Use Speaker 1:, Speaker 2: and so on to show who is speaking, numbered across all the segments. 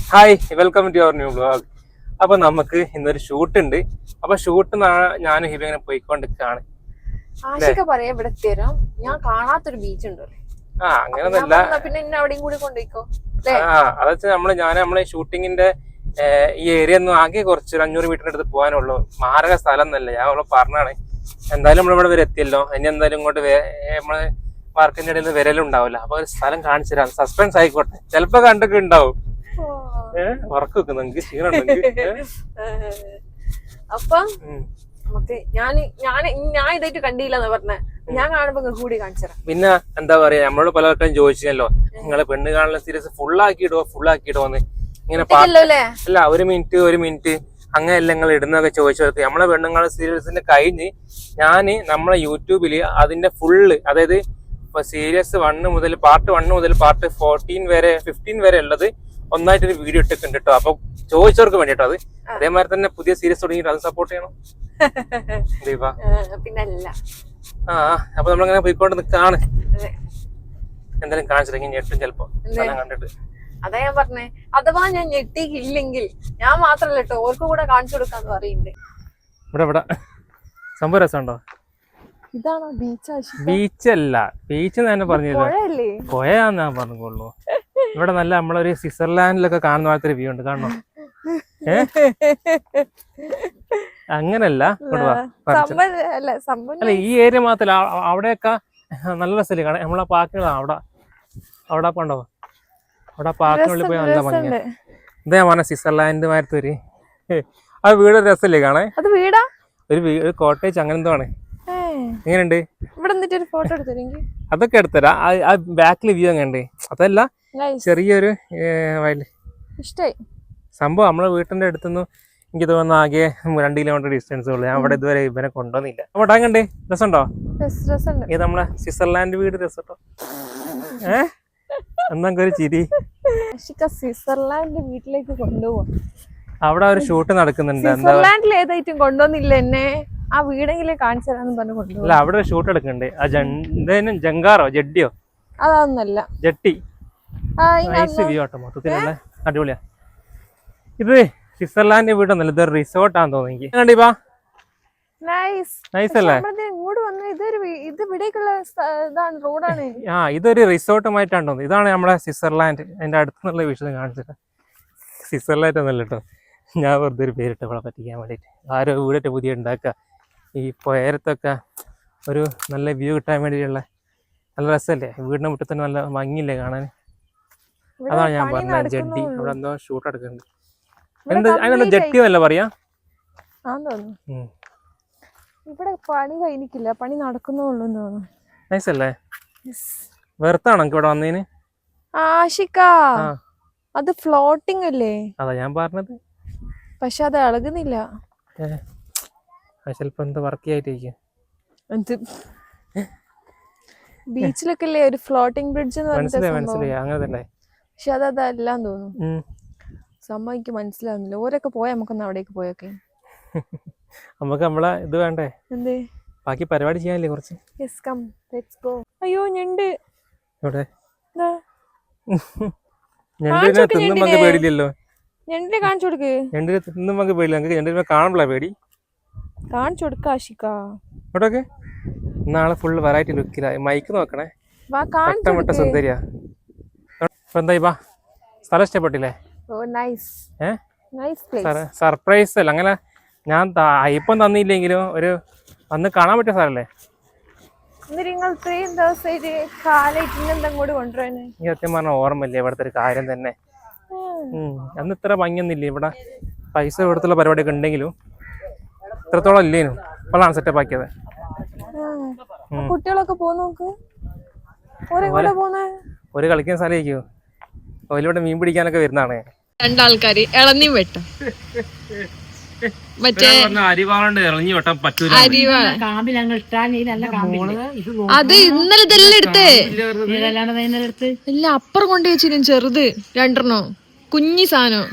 Speaker 1: Hi, welcome to your new vlog. അപ്പൊ നമുക്ക് ഇന്നൊരു ഷൂട്ട് ഉണ്ട്. അപ്പൊ ഷൂട്ട് ഞാനും ഹിബ ഇങ്ങനെ പോയിക്കൊണ്ടിരിക്കുകയാണ്.
Speaker 2: ആശിക പറയാ ഇവിടെ തരാം, ഞാൻ കാണാത്തൊരു ബീച്ച് ഉണ്ട്.
Speaker 1: അങ്ങനെയൊന്നുമല്ല.
Speaker 2: പിന്നെ എന്നെ അവിടെയും കൂടി കൊണ്ടുപോയിക്കോ.
Speaker 1: അതെച്ചാ നമ്മളെ ഷൂട്ടിങ്ങിന്റെ ഈ ഏരിയ ഒന്നും ആകെ കുറച്ച് 500 മീറ്ററിന്റെ അടുത്ത് പോകാനുള്ളൂ. മാരക സ്ഥലം എന്നല്ല, ഞാൻ അവളെ പറഞ്ഞാണ്. എന്തായാലും നമ്മളിവിടെ വരെ എത്തിയല്ലോ, ഇനി എന്തായാലും ഇങ്ങോട്ട് നമ്മള് വർക്കിന്റെ ഇടയിൽ വരലുണ്ടാവില്ല. അപ്പൊ ഒരു സ്ഥലം കാണിച്ചു തരാം, സസ്പെൻസ് ആയിക്കോട്ടെ. ചിലപ്പോ കണ്ടൊക്കെ ഉണ്ടാവും. ഉറക്കം വെക്കുന്നു നിങ്ങൾക്ക് ക്ഷീണം
Speaker 2: അപ്പൊ നമുക്ക് ഞാൻ ഇതായിട്ട് കണ്ടില്ലെന്ന് പറഞ്ഞ ഞാൻ കാണുമ്പോ കൂടി കാണിച്ചുതരാം.
Speaker 1: പിന്നെ എന്താ പറയാ, നമ്മളോട് പലർക്കും ചോദിച്ചല്ലോ, നിങ്ങള് പെണ്ണ് കാണുന്ന സീരീസ് ഫുള്ളാക്കിയിടുവോന്ന് ഇങ്ങനെ അല്ല, ഒരു മിനിറ്റ് അങ്ങനെയല്ല നിങ്ങൾ ഇടുന്നൊക്കെ ചോദിച്ചവർക്ക്. നമ്മളെ പെണ്ണുങ്ങളെ സീരീസിന്റെ കഴിഞ്ഞ് നമ്മളെ യൂട്യൂബില് അതിന്റെ ഫുള്ള്, അതായത് ഇപ്പൊ സീരീസ് പാർട്ട് 1 മുതൽ പാർട്ട് 15 വരെ ഉള്ളത് ഒന്നായിട്ടൊരു വീഡിയോ ഇട്ടിട്ടുണ്ട് കേട്ടോ. അപ്പൊ ചോദിച്ചവർക്ക് വേണ്ടിട്ടോ. അത് അതേമാതിരി തന്നെ പുതിയ സീരീസ് തുടങ്ങിയിട്ട് അത് സപ്പോർട്ട് ചെയ്യണം.
Speaker 2: പിന്നല്ല
Speaker 1: അപ്പൊ നമ്മളിങ്ങനെ പോയിക്കൊണ്ട് നിക്കാണ്. എന്തായാലും കാണിച്ചില്ലെങ്കിൽ ഞെട്ടും ചിലപ്പോ സ്ഥലം കണ്ടിട്ട്.
Speaker 2: അതാ ഞാൻ പറഞ്ഞേ, അഥവാ ഞാൻ ഞെട്ടിയില്ലെങ്കിൽ ഞാൻ മാത്രല്ല കേട്ടോ, ഓർക്ക് കൂടെ കാണിച്ചു കൊടുക്കാന്ന് പറയുന്നുണ്ട്.
Speaker 1: ഇവിടെ സംഭവം രസമുണ്ടോ?
Speaker 2: ഇതാണോ
Speaker 1: ബീച്ചല്ല, ബീച്ച് തന്നെ പറഞ്ഞില്ല, പോയാന്ന് ഞാൻ പറഞ്ഞോളൂ. ഇവിടെ നല്ല നമ്മളൊരു സ്വിറ്റ്സർലാൻഡിലൊക്കെ കാണുന്ന പോലത്തെ ഒരു വ്യൂ ഉണ്ട്, കാണണോ? അങ്ങനല്ല, അല്ല ഈ ഏരിയ മാത്രല്ല, അവിടെയൊക്കെ നല്ല രസമില്ലേ കാണാൻ. നമ്മളെ പാർക്കുകളാ അവിടെ പോണ്ടോ, അവിടെ പാർക്കിനുള്ളിൽ പോയി നല്ല ഭംഗിയാ. എന്താ ഞാൻ പറഞ്ഞ, സ്വിറ്റ്സർലാൻഡ് മാരത്തൊരു ആ വീട് രസമില്ലേ കാണാൻ? ഒരു കോട്ടേജ് അങ്ങനെ എന്തോ ആണ്. എങ്ങനെയുണ്ട്? അതൊക്കെ എടുത്തരാ. ആ ബാക്കിൽ വ്യൂ എങ്ങനെയുണ്ട്? അതല്ല, ചെറിയൊരു സംഭവം നമ്മളെ വീട്ടിന്റെ അടുത്തുനിന്ന് എനിക്ക് തോന്നുന്നു ആകെ 2 കിലോമീറ്റർ ഡിസ്റ്റൻസ് ഉള്ളു. ഞാൻ അവിടെ ഇതുവരെ ഇവനെ കൊണ്ടുവന്നില്ല. അവിടെ അങ്ങണ്ട് രസമുണ്ടോ? ഇത് നമ്മളെ സ്വിറ്റ്സർലാൻഡ് വീട് രസട്ടോ. എന്നൊക്കെ ഒരു ചിരി.
Speaker 2: സ്വിറ്റ്സർലാൻഡ് വീട്ടിലേക്ക് കൊണ്ടുപോവാ.
Speaker 1: അവിടെ ഒരു ഷൂട്ട് നടക്കുന്നുണ്ട്.
Speaker 2: സ്വിറ്റ്സർലാൻഡിൽ ഏതായിട്ടും കൊണ്ടുവന്നില്ല എന്നെ. ആ വീടെങ്കിലും കാണിച്ചു തരാന്ന് പറഞ്ഞു കൊണ്ടുപോകും.
Speaker 1: അല്ല, അവിടെ ഒരു ഷൂട്ട് എടുക്കുന്നുണ്ട്. ആ ജങ്കാറോ ജഡ്ഡിയോ?
Speaker 2: അതൊന്നല്ല,
Speaker 1: ജെട്ടി. നൈസ് വ്യൂ ആട്ടോ, മൊത്തത്തിലുള്ള അടിപൊളിയാ. ഇത് സ്വിറ്റ്സർലാൻഡ് വീടൊന്നല്ല, ഇതൊരു റിസോർട്ടാന്ന് തോന്നുന്നു എനിക്ക്. കണ്ടിപ്പാ നൈസ് അല്ലേ? ഇതൊരു റിസോർട്ടുമായിട്ടാണ് തോന്നുന്നത്. ഇതാണ് നമ്മളെ സ്വിറ്റ്സർലാൻഡ്. അതിന്റെ അടുത്തുനിന്നുള്ള വിഷയം കാണിച്ചിട്ട്. സ്വിറ്റ്സർലാൻഡ് ഒന്നല്ല കേട്ടോ, ഞാൻ വെറുതെ ഒരു പേരിട്ട് ഇവിടെ പറ്റിക്കാൻ വേണ്ടിയിട്ട്. ആരോ വീടൊക്കെ പുതിയ ഉണ്ടാക്കുക. ഈ പുയരത്തൊക്കെ ഒരു നല്ല വ്യൂ കിട്ടാൻ വേണ്ടിയിട്ടുള്ള നല്ല രസമല്ലേ? വീടിന്റെ മുറ്റത്ത് തന്നെ നല്ല ഭംഗിയില്ലേ കാണാൻ? അതാണ് ഞാൻ പറഞ്ഞത്, ജഡ്ഡി. അവിടെ എന്തോ ഷൂട്ട് എടുക്കുന്നുണ്ട്. അതിനെന്താ ജഡ്ഡി എന്നല്ല പറയാ?
Speaker 2: ഇവിടെ പണി കഴിഞ്ഞിട്ടില്ല, പണി നടക്കുന്നുള്ളൂ.
Speaker 1: നൈസ് അല്ലേ? വെറുത്താണോ എനിക്ക് ഇവിടെ വന്നതിന്?
Speaker 2: ആശിക, അത് ഫ്ലോട്ടിംഗ് അല്ലേ?
Speaker 1: അതാ ഞാൻ പറഞ്ഞത്.
Speaker 2: പക്ഷെ അത് ഇളകുന്നില്ല.
Speaker 1: ചിലപ്പോ എന്താ വർക്ക് ആയിട്ടിരിക്കും.
Speaker 2: ബീച്ചിലൊക്കെ അല്ലേ ഒരു ഫ്ലോട്ടിംഗ് ബ്രിഡ്ജ് എന്ന്
Speaker 1: മനസ്സിലായി അങ്ങനെ തന്നെ.
Speaker 2: പക്ഷെ അതല്ലാന്ന് തോന്നുന്നു. എനിക്ക് മനസ്സിലാവുന്നില്ല. ഓരൊക്കെ പോയാ നമുക്കൊന്ന് അവിടേക്ക് പോയൊക്കെ.
Speaker 1: നമുക്ക് നമ്മളെ ഇത് വേണ്ടേ?
Speaker 2: എന്തേ?
Speaker 1: ബാക്കി പരിപാടി ചെയ്യാനില്ലേ കുറച്ച്?
Speaker 2: അയ്യോ ഞണ്ട്.
Speaker 1: എവിടെ ഞണ്ടിനെ തിന്നുമ്പോ പേടിയില്ലല്ലോ.
Speaker 2: ഞണ്ടിനെ കാണിച്ചു കൊടുക്ക്.
Speaker 1: ഞണ്ടിനെ തിന്നുമ്പോ പേടില്ല. നിങ്ങൾക്ക് ഞണ്ടിനെ കാണുമ്പോഴാ പേടി.
Speaker 2: കാണിച്ചു കൊടുക്ക ആശിക.
Speaker 1: ഇവിടൊക്കെ നാളെ ഫുള്ള് വെറൈറ്റി ലുക്കിലായി. മൈക്ക് നോക്കണേ, മുട്ട സുന്ദരിയാ. ഇപ്പൊ എന്താ ഇപ്പാ സ്ഥലം ഇഷ്ടപ്പെട്ടില്ലേ? സർപ്രൈസ് അല്ല, അങ്ങനെ ഞാൻ ഇപ്പം തന്നില്ലെങ്കിലും ഒരു അന്ന് കാണാൻ പറ്റിയ സ്ഥലല്ലേ? സത്യം പറഞ്ഞ ഓർമ്മയില്ലേ ഇവിടുത്തെ ഒരു കാര്യം തന്നെ. അന്ന് ഇത്ര ഭംഗിയൊന്നുമില്ലേ ഇവിടെ. പൈസ കൊടുത്തുള്ള പരിപാടിയൊക്കെ ഉണ്ടെങ്കിലും ഇത്രത്തോളം ഇല്ലേനു. ഇപ്പോഴാണ് സെറ്റപ്പ് ആക്കിയത്.
Speaker 2: കുട്ടികളൊക്കെ
Speaker 1: ഒരു കളിക്കുന്ന സ്ഥലമായിരിക്കും. അതിലൂടെ മീൻ പിടിക്കാനൊക്കെ വരുന്നതാണ്.
Speaker 2: 2 ആൾക്കാര് ഇളഞ്ഞി വെട്ടും. മറ്റേ
Speaker 1: അരിവാളുണ്ട്, ഇളഞ്ഞി വെട്ടാൻ പറ്റൂല.
Speaker 2: അത് ഇന്നലെ ഇതെല്ലാം എടുത്തേ ഇല്ല, അപ്പുറം കൊണ്ടു വെച്ചിരും. ചെറുത് 2 കുഞ്ഞി സാധനം.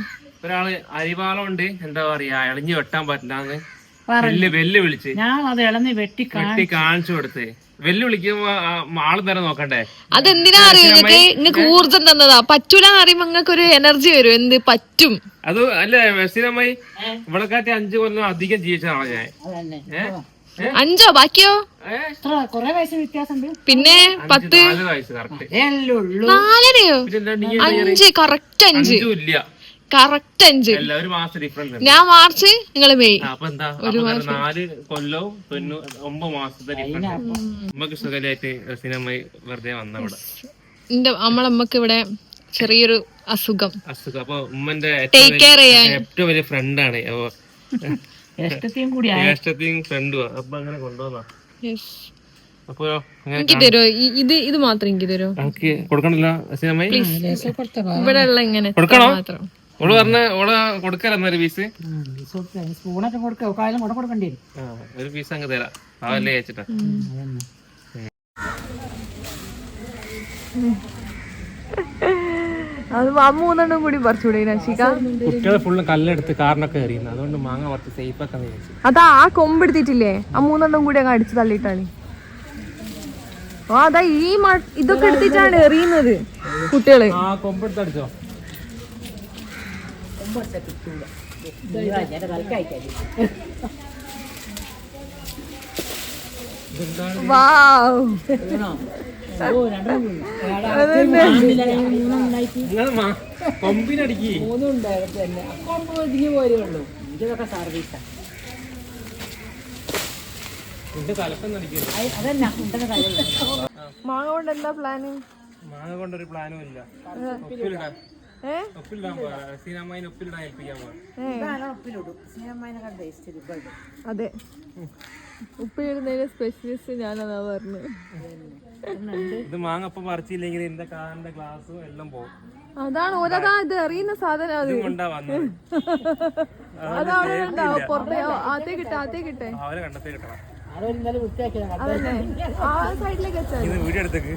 Speaker 1: ഒരാള് അരിവാളുണ്ട്, എന്താ പറയാ, ഇളഞ്ഞി വെട്ടാൻ പറ്റില്ലാന്ന് വെല്ലുവിളിച്ച്
Speaker 3: ഞാൻ അത് ഇളന്ന് വെട്ടി
Speaker 1: കാണിച്ചു കൊടുത്ത് വെല്ലുവിളിക്കുമ്പോ ആള് നേരെ നോക്കണ്ടേ.
Speaker 2: അതെന്തിനാ അറിയോ നിങ്ങക്ക് ഊർജം തന്നതാ. പറ്റൂലെന്ന് അറിയുമ്പോ നിങ്ങൾക്ക് ഒരു എനർജി വരും. എന്ത് പറ്റും
Speaker 1: അത് അല്ലേ ബഷീറമ്മായി ഇവിടെക്കാട്ടി 5 കൊല്ലം അധികം ജീവിച്ചതാണ് ഞാൻ.
Speaker 2: 5 ബാക്കിയോ
Speaker 3: കൊറേ വയസ്സ് വ്യത്യാസമുണ്ട്.
Speaker 2: പിന്നെ 10
Speaker 1: വയസ്സ് കറക്റ്റ്
Speaker 2: 4രയോ 5 കറക്റ്റ് 5
Speaker 1: ഇല്ല
Speaker 2: കറക്റ്റ് 5.
Speaker 1: ഒരു മാസം ഡിഫറൻസ്.
Speaker 2: ഞാൻ മാർച്ച് നിങ്ങള് മെയ്.
Speaker 1: അപ്പൊ എന്താ 4 കൊല്ലവും 9 മാസത്തെ ഡിഫറൻസ്. നമുക്ക് സുഖമായിട്ട് ബഷീറമ്മായി വെറുതെ വന്നവിടെ.
Speaker 2: നമ്മളമ്മക്ക് ഇവിടെ ചെറിയൊരു അസുഖം.
Speaker 1: അപ്പൊ ഉമ്മന്റെ
Speaker 2: ടേക്ക് കെയർ ചെയ്യാൻ
Speaker 1: ഏറ്റവും വലിയ ഫ്രണ്ടാണ്. അപ്പൊ
Speaker 3: ജ്യേഷ്ഠത്തെയും
Speaker 1: ഫ്രണ്ടുവാ. അപ്പൊ അങ്ങനെ കൊണ്ടുവന്നാ. അപ്പൊ
Speaker 2: എനിക്ക് തരോ ഇത് മാത്രം എനിക്ക് തരോ?
Speaker 1: എനിക്ക് കൊടുക്കണല്ലോ
Speaker 2: ഇവിടെ ഉള്ള ഇങ്ങനെ
Speaker 1: കൊടുക്കണോ?
Speaker 2: മാത്രം.
Speaker 1: ഓള് പറഞ്ഞ ഓള് കൊടുക്കാലെന്നൊരു പീസ്.
Speaker 3: സ്പൂണൊക്കെ കൊടുക്കേണ്ടി വരും.
Speaker 1: ഒരു പീസ് അങ്ങ് തരാം. പാവല്ലേ ചേച്ചിട്ടാ.
Speaker 2: അത് 3 കൂടി പറിച്ചൂടെ നശിക്ക?
Speaker 1: കുട്ടികളെ ഫുള്ള് കല്ലെടുത്ത് കാറിനൊക്കെ എറിയുന്നു. അതുകൊണ്ട് മാങ്ങ കുറച്ച് സേഫ് ആക്കാന്ന് വിചാരിച്ചു.
Speaker 2: അതാ ആ കൊമ്പെടുത്തിട്ടില്ലേ, ആ 3 കൂടി അങ്ങ് അടിച്ച് തള്ളിയിട്ടാണ്. അതാ ഈ ഇതൊക്കെ എടുത്തിട്ടാണ് എറിയുന്നത് കുട്ടികള്.
Speaker 1: ആ കൊമ്പെടുത്ത് അടിച്ചോ? കൊമ്പിനടിക്ക്
Speaker 3: സർവീസാ
Speaker 2: മാങ്ങ കൊണ്ട് എന്താ പ്ലാന്?
Speaker 1: മാങ്ങ കൊണ്ടൊരു പ്ലാനും ഇല്ല.
Speaker 2: അതെ, ഉപ്പിലിടുന്നതിന് സ്പെഷ്യലിസ്റ്റ് ഞാനതാ പറഞ്ഞത്.
Speaker 1: ഇത് മാങ്ങ ഇപ്പൊ പറിച്ചില്ലെങ്കിൽ എന്റെ കാറിന്റെ ഗ്ലാസും എല്ലാം പോകും.
Speaker 2: അതാണ് ഓരതാ ഇത് എറിയുന്ന സാധനം. അത്
Speaker 1: കൊണ്ടാ വന്നത്.
Speaker 2: അതവിടെ ഉണ്ടാവും പുറത്തെ. ആത്തേ കിട്ടെ
Speaker 1: അവരെ കണ്ടത്തേ കിട്ടണം.
Speaker 2: അതല്ലേ ആ സൈഡിലേക്ക് വെച്ചാൽ
Speaker 1: വീഡിയോ എടുത്തേക്ക്.